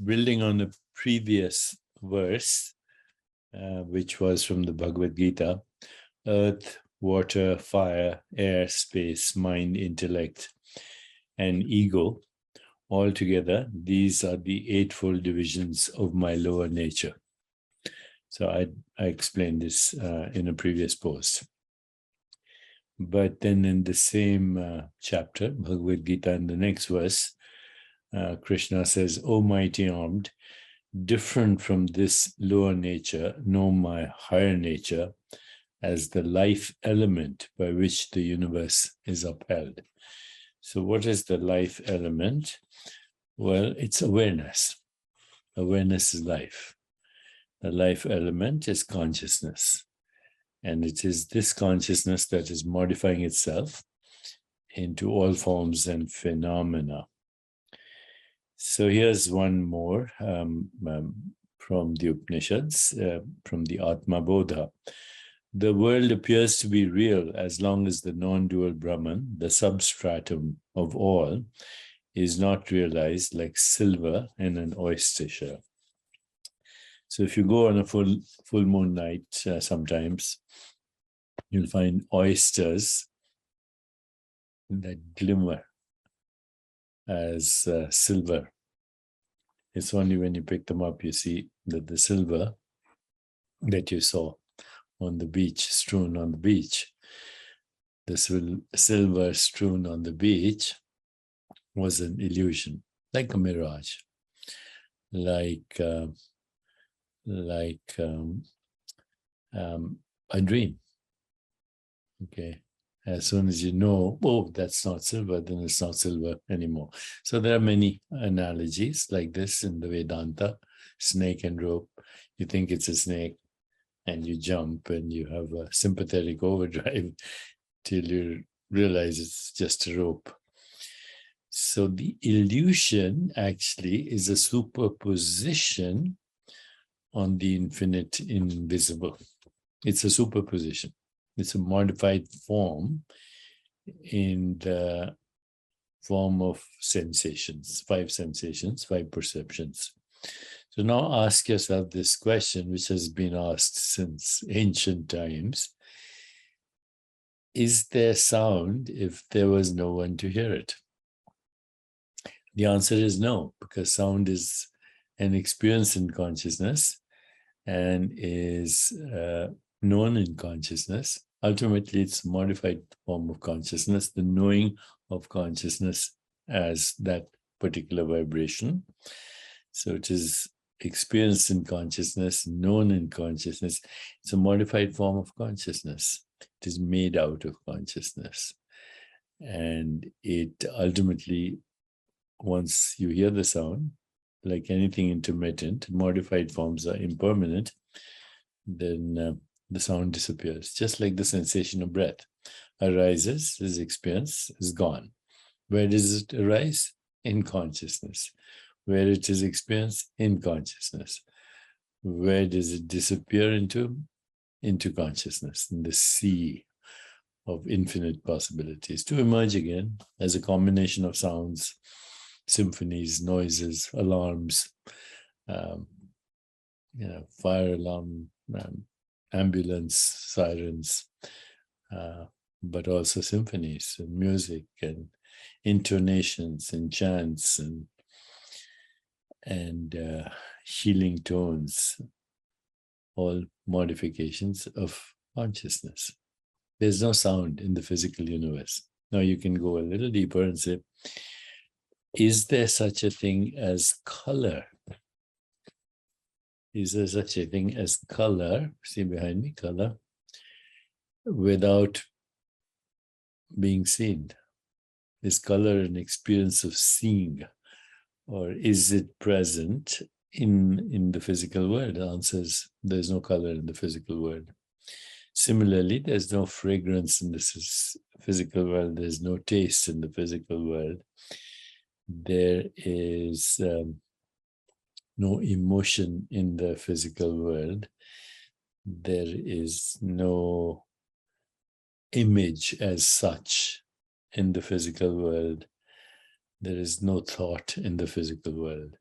building on the previous verse, which was from the Bhagavad Gita, earth, water, fire, air, space, mind, intellect, and ego, altogether, these are the eightfold divisions of my lower nature. So I explained this in a previous post. But then in the same chapter, Bhagavad Gita, in the next verse, Krishna says, O mighty armed, different from this lower nature, know my higher nature as the life element by which the universe is upheld. So what is the life element? Well, it's awareness. Awareness is life. The life element is consciousness. And it is this consciousness that is modifying itself into all forms and phenomena. So here's one more from the Upanishads, from the Atma Bodha. The world appears to be real as long as the non-dual Brahman, the substratum of all, is not realized like silver in an oyster shell. So if you go on a full moon night, sometimes you'll find oysters that glimmer as silver. It's only when you pick them up you see that the silver that you saw on the beach, strewn on the beach, the silver strewn on the beach was an illusion, like a mirage, like a dream. Okay. As soon as you know, oh, that's not silver, then it's not silver anymore. So there are many analogies like this in the Vedanta, snake and rope. You think it's a snake and you jump and you have a sympathetic overdrive till you realize it's just a rope. So the illusion actually is a superposition on the infinite invisible. It's a superposition. It's a modified form in the form of sensations, five perceptions. So now ask yourself this question, which has been asked since ancient times. Is there sound if there was no one to hear it? The answer is no, because sound is an experience in consciousness and is known in consciousness. Ultimately, it's a modified form of consciousness, the knowing of consciousness as that particular vibration. So it is experienced in consciousness, known in consciousness. It's a modified form of consciousness. It is made out of consciousness. And it ultimately, once you hear the sound, like anything intermittent, modified forms are impermanent, then the sound disappears, just like the sensation of breath. Arises, is experienced, is gone. Where does it arise? In consciousness. Where it is experienced? In consciousness. Where does it disappear into? Into consciousness, in the sea of infinite possibilities, to emerge again as a combination of sounds, symphonies, noises, alarms, fire alarm, ambulance, sirens, but also symphonies and music and intonations and chants and healing tones, all modifications of consciousness. There's no sound in the physical universe. Now you can go a little deeper and say, is there such a thing as color? Is there such a thing as color? See behind me, color, without being seen? Is color an experience of seeing? Or is it present in the physical world? The answer is there's no color in the physical world. Similarly, there's no fragrance in the physical world. There's no taste in the physical world. There is no emotion in the physical world. There is no image as such in the physical world. There is no thought in the physical world.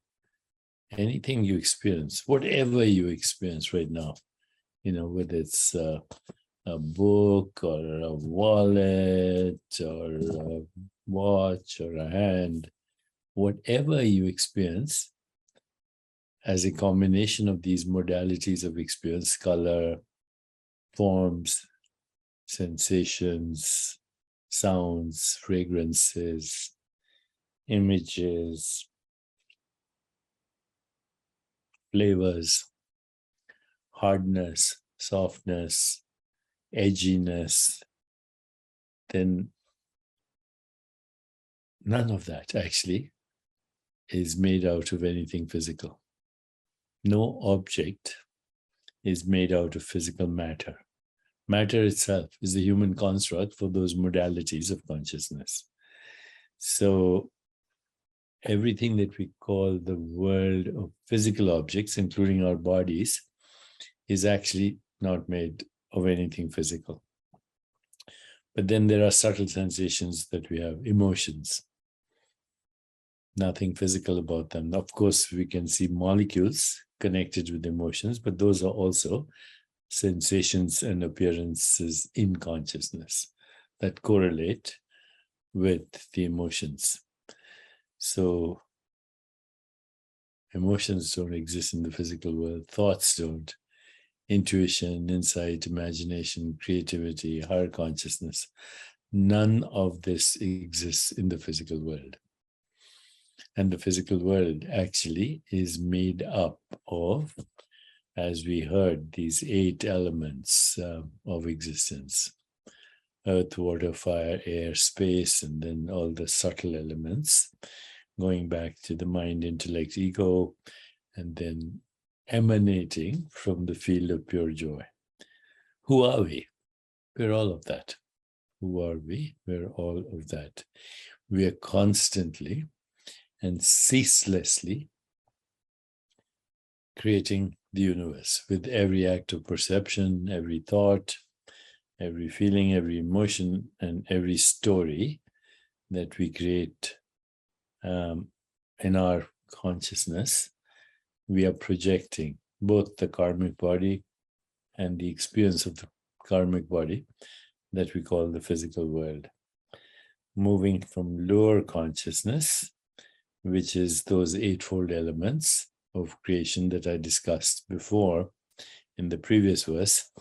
anything you experience, whatever you experience right now, whether it's a book or a wallet or a watch or a hand, whatever you experience as a combination of these modalities of experience, color, forms, sensations, sounds, fragrances, images, flavors, hardness, softness, edginess, then none of that actually is made out of anything physical. No object is made out of physical matter. Matter itself is the human construct for those modalities of consciousness. So everything that we call the world of physical objects, including our bodies, is actually not made of anything physical. But then there are subtle sensations that we have, emotions. Nothing physical about them. Of course, we can see molecules connected with emotions, but those are also sensations and appearances in consciousness that correlate with the emotions. So emotions don't exist in the physical world. Thoughts don't. Intuition, insight, imagination, creativity, higher consciousness. None of this exists in the physical world. And the physical world actually is made up of, as we heard, these 8 elements of existence: earth, water, fire, air, space, and then all the subtle elements, going back to the mind, intellect, ego, and then emanating from the field of pure joy. Who are we? We're all of that. Who are we? We're all of that. We are constantly and ceaselessly creating the universe with every act of perception, every thought, every feeling, every emotion, and every story that we create in our consciousness. We are projecting both the karmic body and the experience of the karmic body that we call the physical world. Moving from lower consciousness, which is those 8-fold elements of creation that I discussed before in the previous verse,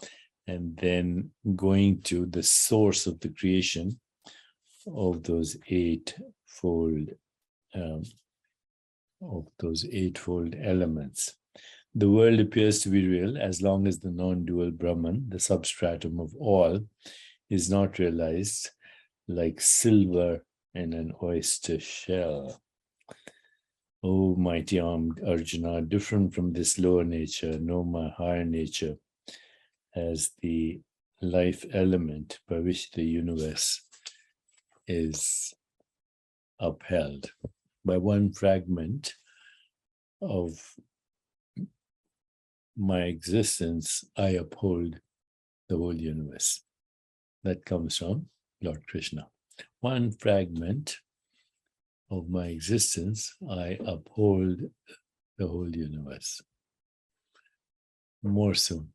and then going to the source of the creation of those 8-fold elements. The world appears to be real as long as the non-dual Brahman, the substratum of all, is not realized, like silver in an oyster shell. O mighty armed Arjuna, different from this lower nature, know my higher nature as the life element by which the universe is upheld. By one fragment of my existence, I uphold the whole universe. That comes from Lord Krishna. One fragment of my existence, I uphold the whole universe. More soon.